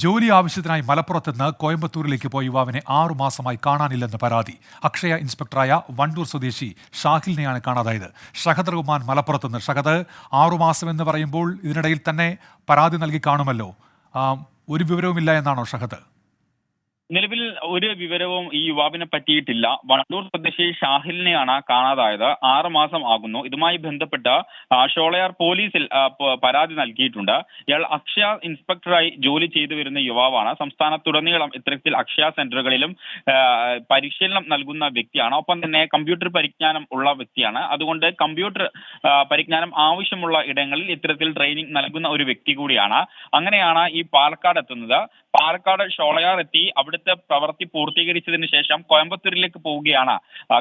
ജോലി ആവശ്യത്തിനായി മലപ്പുറത്ത് നിന്ന് കോയമ്പത്തൂരിലേക്ക് പോയ യുവാവിനെ 6 മാസമായി കാണാനില്ലെന്ന് പരാതി. അക്ഷയ ഇൻസ്പെക്ടറായ വണ്ടൂർ സ്വദേശി ഷാഹിലിനെയാണ് കാണാതായത്. ഷഹദ് റഹ്മാൻ മലപ്പുറത്ത് നിന്ന്. ഷഹദ്, 6 മാസം എന്ന് പറയുമ്പോൾ ഇതിനിടയിൽ തന്നെ പരാതി നൽകി കാണുമല്ലോ. ഒരു വിവരവുമില്ല എന്നാണോ ഷഹദ്? നിലവിൽ ഒരു വിവരവും ഈ യുവാവിനെ പറ്റിയിട്ടില്ല. വണ്ടൂർ സ്വദേശി ഷാഹിലിനെയാണ് കാണാതായത്. 6 മാസം ആകുന്നു. ഇതുമായി ബന്ധപ്പെട്ട് ഷോളയാർ പോലീസിൽ പരാതി നൽകിയിട്ടുണ്ട്. ഇയാൾ അക്ഷയ ഇൻസ്പെക്ടറായി ജോലി ചെയ്തു വരുന്ന യുവാവാണ്. സംസ്ഥാനത്തുടനീളം ഇത്തരത്തിൽ അക്ഷയ സെന്ററുകളിലും പരിശീലനം നൽകുന്ന വ്യക്തിയാണ്. ഒപ്പം തന്നെ കമ്പ്യൂട്ടർ പരിജ്ഞാനം ഉള്ള വ്യക്തിയാണ്. അതുകൊണ്ട് കമ്പ്യൂട്ടർ പരിജ്ഞാനം ആവശ്യമുള്ള ഇടങ്ങളിൽ ഇത്തരത്തിൽ ട്രെയിനിങ് നൽകുന്ന ഒരു വ്യക്തി കൂടിയാണ്. അങ്ങനെയാണ് ഈ പാലക്കാട് എത്തുന്നത്. പാലക്കാട് ഷോളയാർ എത്തി അവിടുത്തെ പ്രവൃത്തി പൂർത്തീകരിച്ചതിന് ശേഷം കോയമ്പത്തൂരിലേക്ക് പോവുകയാണ്.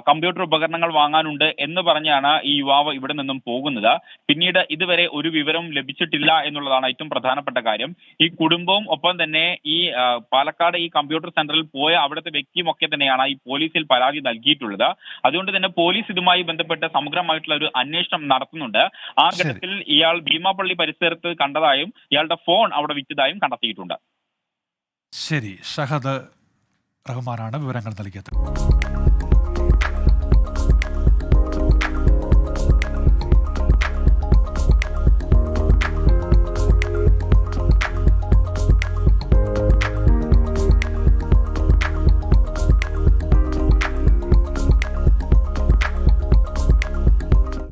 കമ്പ്യൂട്ടർ ഉപകരണങ്ങൾ വാങ്ങാനുണ്ട് എന്ന് പറഞ്ഞാണ് ഈ യുവാവ് ഇവിടെ നിന്നും പോകുന്നത്. പിന്നീട് ഇതുവരെ ഒരു വിവരവും ലഭിച്ചിട്ടില്ല എന്നുള്ളതാണ് ഏറ്റവും പ്രധാനപ്പെട്ട കാര്യം. ഈ കുടുംബവും ഒപ്പം തന്നെ ഈ പാലക്കാട് ഈ കമ്പ്യൂട്ടർ സെന്ററിൽ പോയ അവിടുത്തെ വ്യക്തിയും ഒക്കെ തന്നെയാണ് ഈ പോലീസിൽ പരാതി നൽകിയിട്ടുള്ളത്. അതുകൊണ്ട് തന്നെ പോലീസ് ഇതുമായി ബന്ധപ്പെട്ട് സമഗ്രമായിട്ടുള്ള ഒരു അന്വേഷണം നടത്തുന്നുണ്ട്. ആ ഘട്ടത്തിൽ ഇയാൾ ഭീമാപള്ളി പരിസരത്ത് കണ്ടതായും ഇയാളുടെ ഫോൺ അവിടെ വിറ്റതായും കണ്ടെത്തിയിട്ടുണ്ട്. ശരി, ഷഹദ് റഹ്മാനാണ് വിവരങ്ങൾ നൽകിയത്.